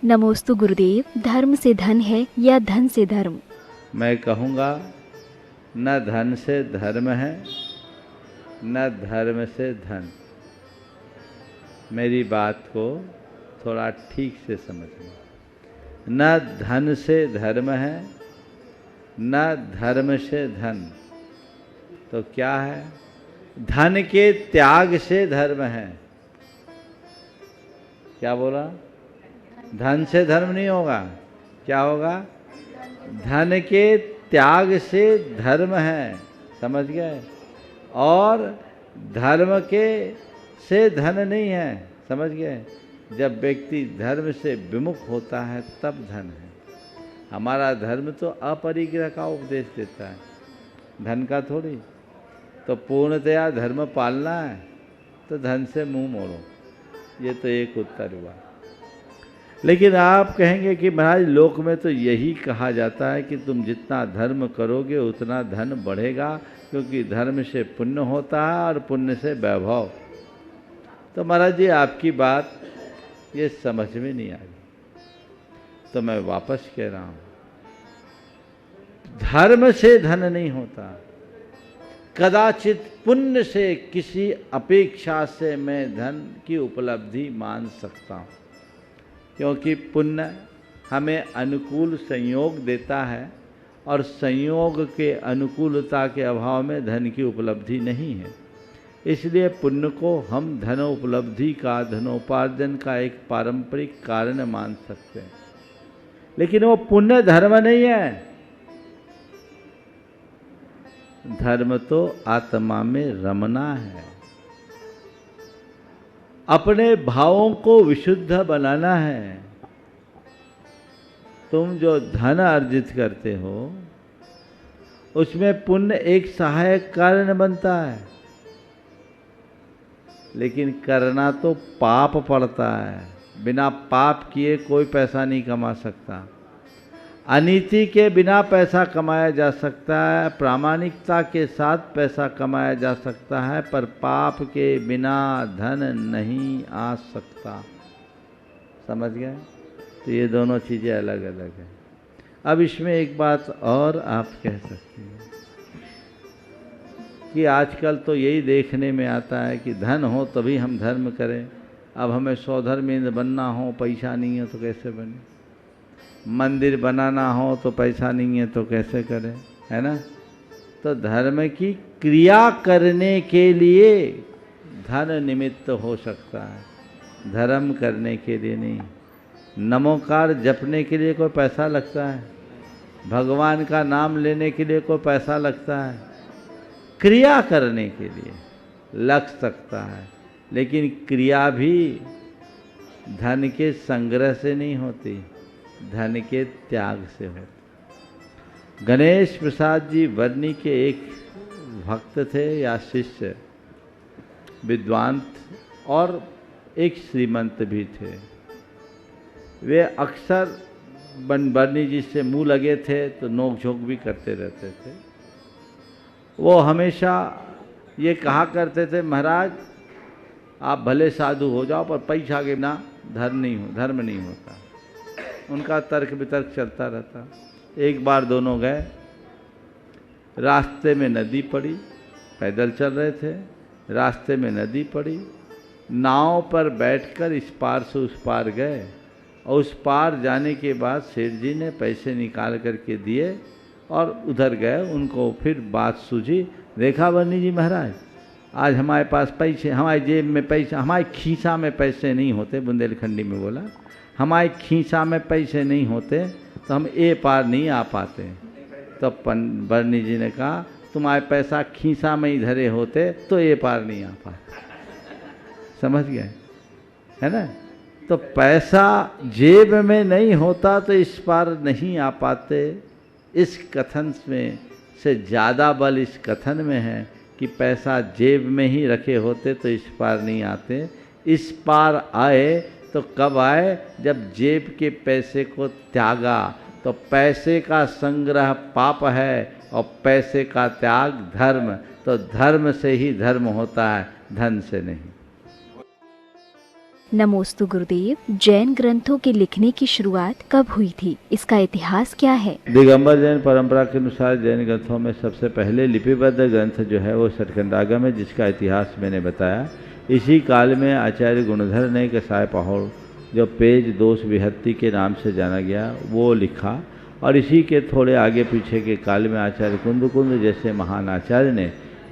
नमोस्तु गुरुदेव। धर्म से धन है या धन से धर्म? मैं कहूँगा न धन से धर्म है न धर्म से धन। मेरी बात को थोड़ा ठीक से समझना। न धन से धर्म है न धर्म से धन। तो क्या है? धन के त्याग से धर्म है। क्या बोला? धन से धर्म नहीं होगा। क्या होगा? धन के त्याग से धर्म है। समझ गए? और धर्म के से धन नहीं है। समझ गए? जब व्यक्ति धर्म से विमुख होता है तब धन है। हमारा धर्म तो अपरिग्रह का उपदेश देता है, धन का थोड़ी। तो पूर्णतया धर्म पालना है तो धन से मुंह मोड़ो। ये तो एक उत्तर हुआ। लेकिन आप कहेंगे कि महाराज लोक में तो यही कहा जाता है कि तुम जितना धर्म करोगे उतना धन बढ़ेगा, क्योंकि धर्म से पुण्य होता है और पुण्य से वैभव। तो महाराज जी आपकी बात ये समझ में नहीं आई, तो मैं वापस कह रहा हूं, धर्म से धन नहीं होता। कदाचित पुण्य से किसी अपेक्षा से मैं धन की उपलब्धि मान सकता हूं, क्योंकि पुण्य हमें अनुकूल संयोग देता है और संयोग के अनुकूलता के अभाव में धन की उपलब्धि नहीं है। इसलिए पुण्य को हम धनोपलब्धि का, धनोपार्जन का एक पारंपरिक कारण मान सकते हैं। लेकिन वो पुण्य धर्म नहीं है। धर्म तो आत्मा में रमना है, अपने भावों को विशुद्ध बनाना है। तुम जो धन अर्जित करते हो उसमें पुण्य एक सहायक कारण बनता है, लेकिन करना तो पाप पड़ता है। बिना पाप किए कोई पैसा नहीं कमा सकता। अनीति के बिना पैसा कमाया जा सकता है, प्रामाणिकता के साथ पैसा कमाया जा सकता है, पर पाप के बिना धन नहीं आ सकता। समझ गए? तो ये दोनों चीज़ें अलग अलग हैं। अब इसमें एक बात और आप कह सकते हैं कि आजकल तो यही देखने में आता है कि धन हो तभी हम धर्म करें। अब हमें स्वधर्मेंद्र बनना हो, पैसा नहीं है तो कैसे बने? मंदिर बनाना हो तो पैसा नहीं है तो कैसे करें? है ना? तो धर्म की क्रिया करने के लिए धन निमित्त हो सकता है, धर्म करने के लिए नहीं। नमोकार जपने के लिए कोई पैसा लगता है? भगवान का नाम लेने के लिए कोई पैसा लगता है? क्रिया करने के लिए लग सकता है, लेकिन क्रिया भी धन के संग्रह से नहीं होती, धन के त्याग से होती। गणेश प्रसाद जी वर्णी के एक भक्त थे या शिष्य, विद्वान और एक श्रीमंत भी थे। वे अक्सर वर्णी जी से मुँह लगे थे तो नोक झोंक भी करते रहते थे। वो हमेशा ये कहा करते थे, महाराज आप भले साधु हो जाओ पर पैसा के बिना धर्म नहीं होता। उनका तर्क वितर्क चलता रहता। एक बार दोनों गए, रास्ते में नदी पड़ी, पैदल चल रहे थे, रास्ते में नदी पड़ी, नाव पर बैठकर इस पार से उस पार गए और उस पार जाने के बाद सेठ जी ने पैसे निकाल करके दिए और उधर गए। उनको फिर बात सूझी, देखा वर्णी जी महाराज आज हमारे पास पैसे, हमारी जेब में पैसा, हमारे खीसा में पैसे नहीं होते, बुंदेलखंडी में बोला, हमारे खीसा में पैसे नहीं होते तो हम ए पार नहीं आ पाते। तो वर्णी जी ने कहा तुम्हारे पैसा खीसा में ही धरे होते तो ए पार नहीं आ पाते। समझ गए? है ना? तो पैसा जेब में नहीं होता तो इस पार नहीं आ पाते। इस कथन में से ज़्यादा बल इस कथन में है कि पैसा जेब में ही रखे होते तो इस पार नहीं आते। इस पार आए तो कब आए? जब जेब के पैसे को त्यागा। तो पैसे का संग्रह पाप है और पैसे का त्याग धर्म। तो धर्म से ही धर्म होता है, धन से नहीं। नमोस्तु गुरुदेव, जैन ग्रंथों के लिखने की शुरुआत कब हुई थी? इसका इतिहास क्या है? दिगंबर जैन परंपरा के अनुसार जैन ग्रंथों में सबसे पहले लिपिबद्ध ग्रंथ जो है वो सटखंडागम है, जिसका इतिहास मैंने बताया। इसी काल में आचार्य गुणधर ने कसाय पहाड़, जो पेज 272 के नाम से जाना गया, वो लिखा। और इसी के थोड़े आगे पीछे के काल में आचार्य कुंद जैसे महान आचार्य ने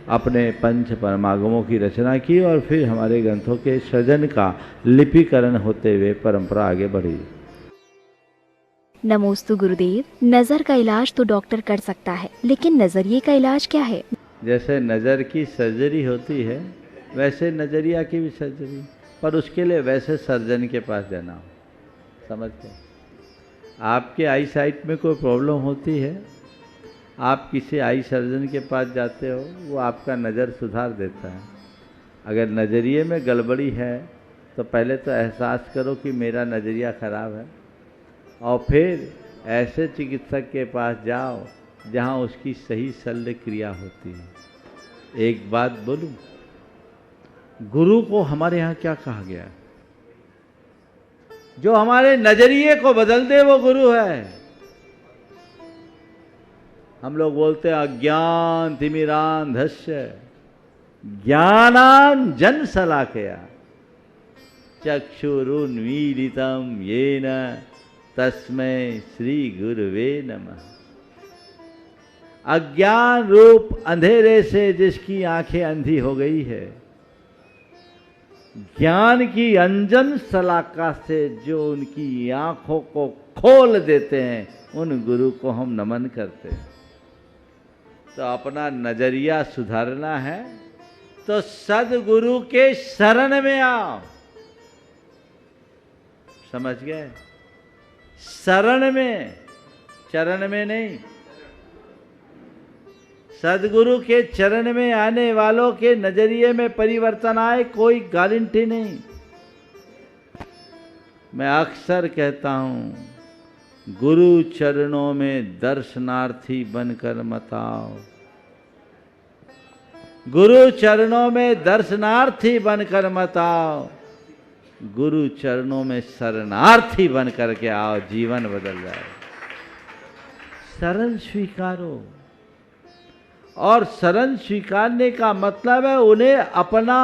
अपने पंच परमागमों की रचना की और फिर हमारे ग्रंथों के सृजन का लिपिकरण होते हुए परंपरा आगे बढ़ी। नमोस्तु गुरुदेव, नजर का इलाज तो डॉक्टर कर सकता है, लेकिन नजरिए का इलाज क्या है? जैसे नज़र की सर्जरी होती है वैसे नज़रिया की भी सर्जरी, पर उसके लिए वैसे सर्जन के पास जाना हो। समझते हैं? आपके आई साइट में कोई प्रॉब्लम होती है, आप किसी आई सर्जन के पास जाते हो, वो आपका नज़र सुधार देता है। अगर नज़रिए में गड़बड़ी है तो पहले तो एहसास करो कि मेरा नज़रिया ख़राब है, और फिर ऐसे चिकित्सक के पास जाओ जहाँ उसकी सही शल्य क्रिया होती है। एक बात बोलूं, गुरु को हमारे यहाँ क्या कहा गया है? जो हमारे नजरिए को बदल दे वो गुरु है। हम लोग बोलते हैं अज्ञान तिमिरांधस्य ज्ञानांजन शलाकया चक्षुरुन्मीलितं येन तस्मै श्री गुरुवे नमः। अज्ञान रूप अंधेरे से जिसकी आंखें अंधी हो गई है, ज्ञान की अंजन शलाका से जो उनकी आंखों को खोल देते हैं, उन गुरु को हम नमन करते हैं। तो अपना नजरिया सुधारना है तो सदगुरु के शरण में आओ। समझ गए? शरण में, चरण में नहीं। सदगुरु के चरण में आने वालों के नजरिए में परिवर्तन आए, कोई गारंटी नहीं। मैं अक्सर कहता हूं, गुरु चरणों में दर्शनार्थी बनकर मत आओ। गुरु चरणों में दर्शनार्थी बनकर मत आओ, गुरु चरणों में शरणार्थी बनकर के आओ, जीवन बदल जाए। शरण स्वीकारो, और शरण स्वीकारने का मतलब है उन्हें अपना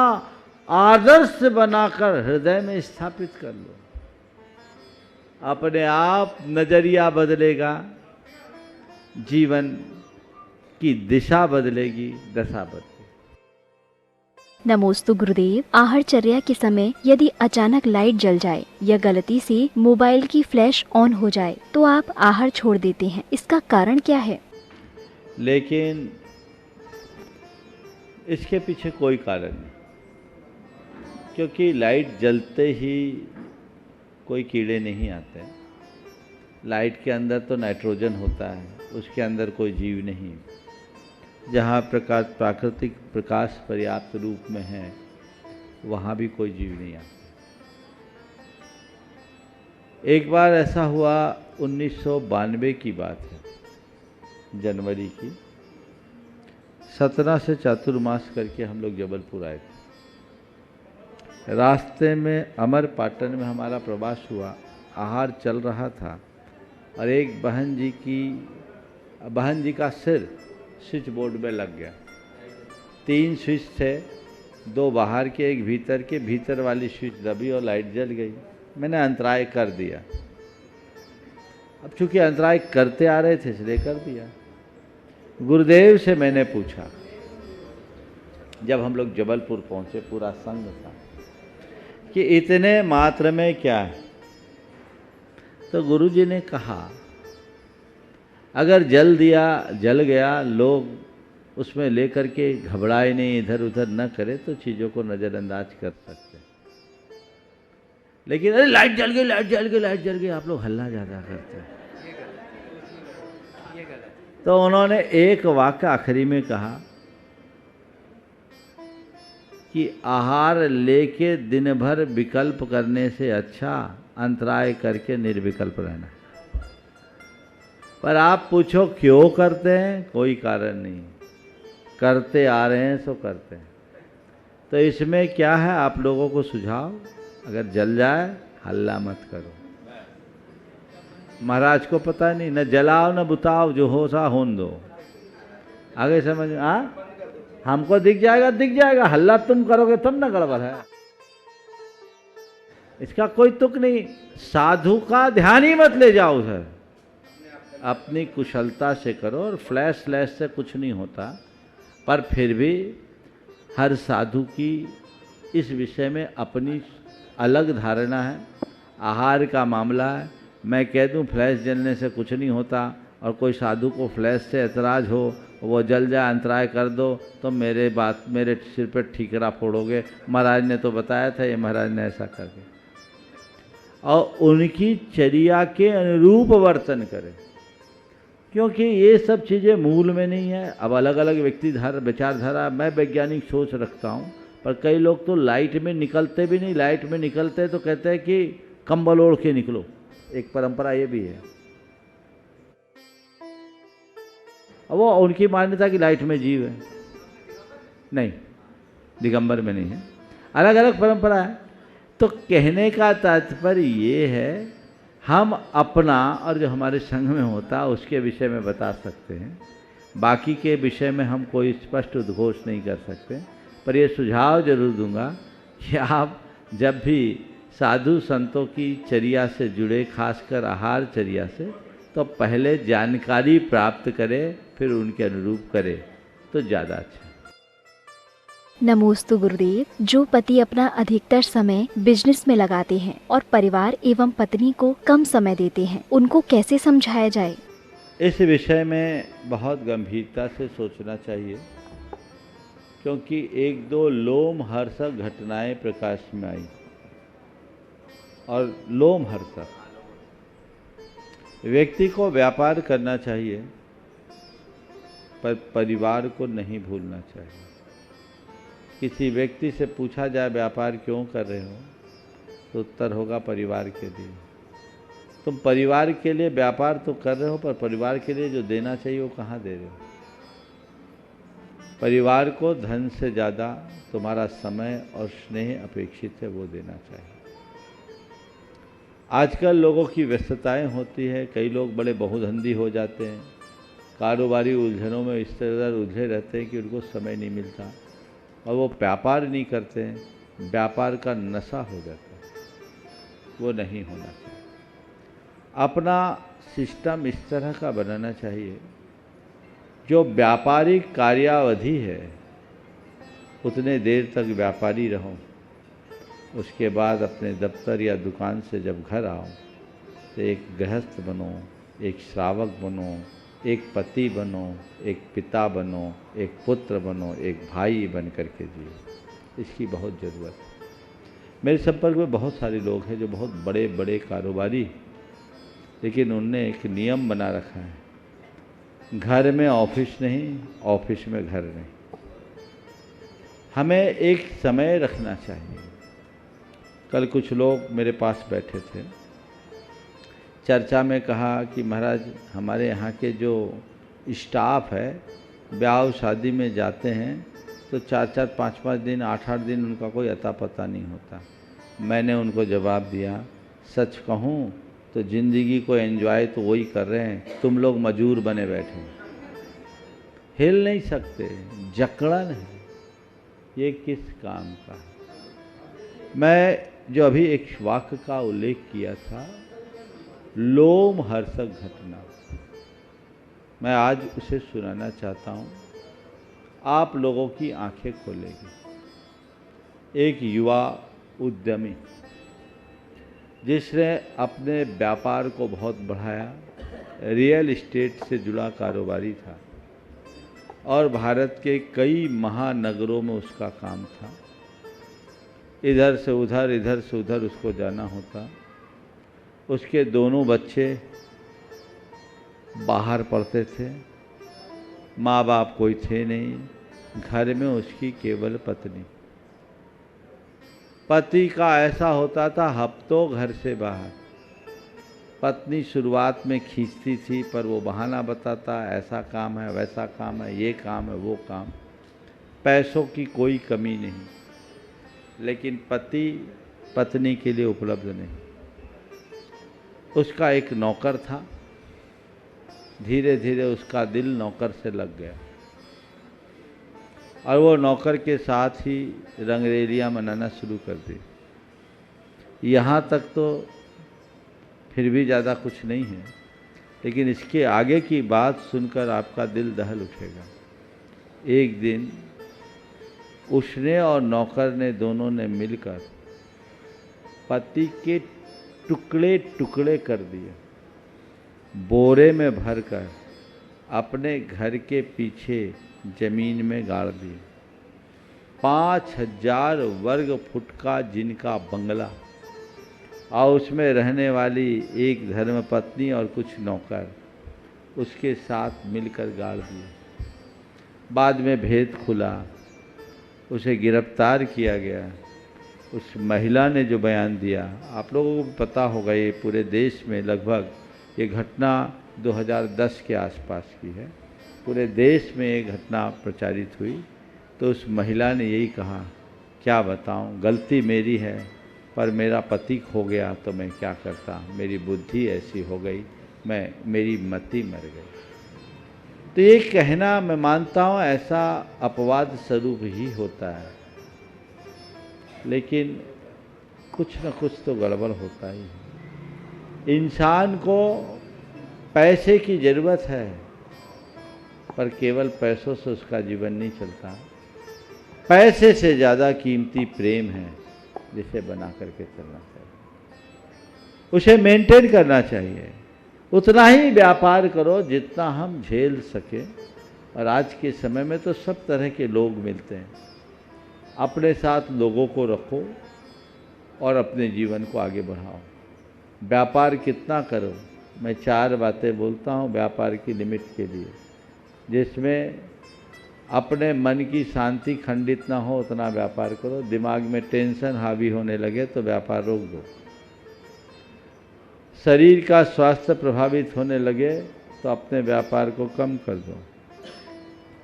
आदर्श बनाकर हृदय में स्थापित कर लो। अपने आप नजरिया बदलेगा, जीवन की दिशा बदलेगी, दशा बदलेगी। नमोस्तु गुरुदेव, आहारचर्या के समय यदि अचानक लाइट जल जाए या गलती से मोबाइल की फ्लैश ऑन हो जाए तो आप आहार छोड़ देते हैं, इसका कारण क्या है? लेकिन इसके पीछे कोई कारण नहीं, क्योंकि लाइट जलते ही कोई कीड़े नहीं आते। लाइट के अंदर तो नाइट्रोजन होता है, उसके अंदर कोई जीव नहीं। जहाँ प्रकाश, प्राकृतिक प्रकाश पर्याप्त रूप में है, वहाँ भी कोई जीव नहीं आता। एक बार ऐसा हुआ, 1992 की बात है, जनवरी की। 17 से चातुर्मास करके हम लोग जबलपुर आए थे। रास्ते में अमरपाटन में हमारा प्रवास हुआ। आहार चल रहा था और एक बहन जी का सिर स्विच बोर्ड में लग गया। 3 स्विच थे, 2 बाहर के, एक भीतर के। भीतर वाली स्विच दबी और लाइट जल गई। मैंने अंतराय कर दिया। अब चूंकि अंतराय करते आ रहे थे इसलिए कर दिया। गुरुदेव से मैंने पूछा, जब हम लोग जबलपुर पहुंचे, पूरा संघ था, कि इतने मात्र में क्या है? तो गुरुजी ने कहा, अगर जल गया, लोग उसमें लेकर के घबराए नहीं, इधर उधर न करे, तो चीज़ों को नज़रअंदाज कर सकते। लेकिन अरे लाइट जल गई, आप लोग हल्ला ज़्यादा करते हैं। तो उन्होंने एक वाक्य आखिरी में कहा कि आहार लेके दिन भर विकल्प करने से अच्छा अंतराय करके निर्विकल्प रहना। पर आप पूछो क्यों करते हैं? कोई कारण नहीं, करते आ रहे हैं सो करते हैं। तो इसमें क्या है? आप लोगों को सुझाव, अगर जल जाए हल्ला मत करो। महाराज को पता नहीं, न जलाओ न बुताओ, जो हो सा होन दो। आगे समझ हमको दिख जाएगा, हल्ला तुम करोगे तब ना गड़बड़ है। इसका कोई तुक नहीं। साधु का ध्यान ही मत ले जाओ उधर, अपनी कुशलता से करो। और फ्लैश से कुछ नहीं होता, पर फिर भी हर साधु की इस विषय में अपनी अलग धारणा है। आहार का मामला है, मैं कह दूं फ्लैश जलने से कुछ नहीं होता, और कोई साधु को फ्लैश से ऐतराज़ हो, वो जल जाए, अंतराय कर दो, तो मेरे सिर पर ठीकरा फोड़ोगे। महाराज ने तो बताया था, ये महाराज ने ऐसा कर दिया। और उनकी चर्या के अनुरूप वर्तन करें, क्योंकि ये सब चीज़ें मूल में नहीं है। अब अलग अलग व्यक्ति विचारधारा, मैं वैज्ञानिक सोच रखता हूँ, पर कई लोग तो लाइट में निकलते भी नहीं। लाइट में निकलते तो कहते हैं कि कंबल ओढ़ के निकलो, एक परंपरा ये भी है। अब वो उनकी मान्यता कि लाइट में जीव है, नहीं, दिगंबर में नहीं है, अलग अलग परंपरा है। तो कहने का तात्पर्य ये है, हम अपना और जो हमारे संघ में होता है उसके विषय में बता सकते हैं, बाकी के विषय में हम कोई स्पष्ट उद्घोष नहीं कर सकते। पर ये सुझाव जरूर दूंगा कि आप जब भी साधु संतों की चर्या से जुड़े, खासकर आहार चर्या से, तो पहले जानकारी प्राप्त करें, फिर उनके अनुरूप करें तो ज़्यादा अच्छा। नमोस्तु गुरुदेव। जो पति अपना अधिकतर समय बिजनेस में लगाते हैं और परिवार एवं पत्नी को कम समय देते हैं, उनको कैसे समझाया जाए? इस विषय में बहुत गंभीरता से सोचना चाहिए, क्योंकि एक दो लोमहर्षक घटनाएं प्रकाश में आई। और लोमहर्षक, व्यक्ति को व्यापार करना चाहिए, पर परिवार को नहीं भूलना चाहिए। किसी व्यक्ति से पूछा जाए व्यापार क्यों कर रहे हो, तो उत्तर होगा परिवार के लिए। तुम परिवार के लिए व्यापार तो कर रहे हो, पर परिवार के लिए जो देना चाहिए वो कहाँ दे रहे हो? परिवार को धन से ज़्यादा तुम्हारा समय और स्नेह अपेक्षित है, वो देना चाहिए। आजकल लोगों की व्यस्तताएं होती है, कई लोग बड़े बहुधंधी हो जाते हैं, कारोबारी उलझनों में इस तरह उलझे रहते हैं कि उनको समय नहीं मिलता, और वो व्यापार नहीं करते हैं, व्यापार का नशा हो जाता है। वो नहीं होना चाहिए। अपना सिस्टम इस तरह का बनाना चाहिए, जो व्यापारिक कार्यावधि है उतने देर तक व्यापारी रहो, उसके बाद अपने दफ्तर या दुकान से जब घर आओ तो एक गृहस्थ बनो, एक श्रावक बनो, एक पति बनो, एक पिता बनो, एक पुत्र बनो, एक भाई बन करके जियो। इसकी बहुत ज़रूरत है। मेरे संपर्क में बहुत सारे लोग हैं जो बहुत बड़े बड़े कारोबारी, लेकिन उनने एक नियम बना रखा है, घर में ऑफिस नहीं, ऑफिस में घर नहीं। हमें एक समय रखना चाहिए। कल कुछ लोग मेरे पास बैठे थे, चर्चा में कहा कि महाराज हमारे यहाँ के जो स्टाफ है ब्याह शादी में जाते हैं तो 4-4, 5-5 दिन, 8-8 दिन उनका कोई अता पता नहीं होता। मैंने उनको जवाब दिया, सच कहूँ तो ज़िंदगी को एंजॉय तो वही कर रहे हैं, तुम लोग मजूर बने बैठे, हिल नहीं सकते, जकड़न है, ये किस काम का है? मैं जो अभी एक वाक्य का उल्लेख किया था, लोमहर्षक घटना, मैं आज उसे सुनाना चाहता हूँ, आप लोगों की आंखें खोलेगी। एक युवा उद्यमी जिसने अपने व्यापार को बहुत बढ़ाया, रियल एस्टेट से जुड़ा कारोबारी था और भारत के कई महानगरों में उसका काम था। इधर से उधर उसको जाना होता। उसके दोनों बच्चे बाहर पढ़ते थे, माँ बाप कोई थे नहीं, घर में उसकी केवल पत्नी। पति का ऐसा होता था हफ्तों घर से बाहर। पत्नी शुरुआत में खींचती थी, पर वो बहाना बताता, ऐसा काम है, वैसा काम है, ये काम है, वो काम। पैसों की कोई कमी नहीं, लेकिन पति पत्नी के लिए उपलब्ध नहीं। उसका एक नौकर था, धीरे धीरे उसका दिल नौकर से लग गया और वो नौकर के साथ ही रंगरेलियां मनाना शुरू कर दी। यहाँ तक तो फिर भी ज़्यादा कुछ नहीं है, लेकिन इसके आगे की बात सुनकर आपका दिल दहल उठेगा। एक दिन उसने और नौकर ने दोनों ने मिलकर पति के टुकड़े टुकड़े कर दिए, बोरे में भरकर अपने घर के पीछे जमीन में गाड़ दिए। 5000 वर्ग फुट का जिनका बंगला और उसमें रहने वाली एक धर्मपत्नी और कुछ नौकर उसके साथ मिलकर गाड़ दिए। बाद में भेद खुला, उसे गिरफ्तार किया गया। उस महिला ने जो बयान दिया, आप लोगों को पता होगा, ये पूरे देश में लगभग ये घटना 2010 के आसपास की है, पूरे देश में ये घटना प्रचारित हुई। तो उस महिला ने यही कहा, क्या बताऊं, गलती मेरी है, पर मेरा पति खो गया तो मैं क्या करता, मेरी बुद्धि ऐसी हो गई, मेरी मति मर गई। तो ये कहना मैं मानता हूँ ऐसा अपवाद स्वरूप ही होता है, लेकिन कुछ न कुछ तो गड़बड़ होता ही है। इंसान को पैसे की ज़रूरत है, पर केवल पैसों से उसका जीवन नहीं चलता। पैसे से ज़्यादा कीमती प्रेम है, जिसे बना करके चलना चाहिए, उसे मेंटेन करना चाहिए। उतना ही व्यापार करो जितना हम झेल सके। और आज के समय में तो सब तरह के लोग मिलते हैं। अपने साथ लोगों को रखो और अपने जीवन को आगे बढ़ाओ। व्यापार कितना करो, मैं 4 बातें बोलता हूँ व्यापार की लिमिट के लिए, जिसमें अपने मन की शांति खंडित ना हो उतना व्यापार करो। दिमाग में टेंशन हावी होने लगे तो व्यापार रोक दो। शरीर का स्वास्थ्य प्रभावित होने लगे तो अपने व्यापार को कम कर दो।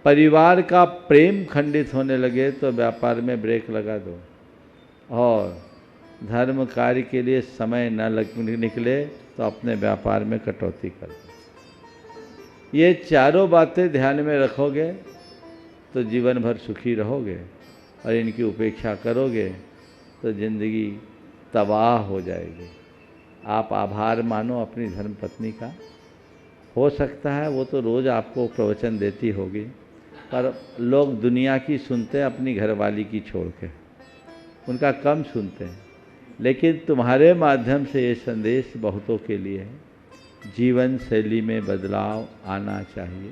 परिवार का प्रेम खंडित होने लगे तो व्यापार में ब्रेक लगा दो। और धर्म कार्य के लिए समय न निकले तो अपने व्यापार में कटौती कर दो। ये चारों बातें ध्यान में रखोगे तो जीवन भर सुखी रहोगे, और इनकी उपेक्षा करोगे तो जिंदगी तबाह हो जाएगी। आप आभार मानो अपनी धर्मपत्नी का। हो सकता है वो तो रोज़ आपको प्रवचन देती होगी, पर लोग दुनिया की सुनते हैं अपनी घरवाली की छोड़ के, उनका कम सुनते हैं। लेकिन तुम्हारे माध्यम से ये संदेश बहुतों के लिए है, जीवन शैली में बदलाव आना चाहिए।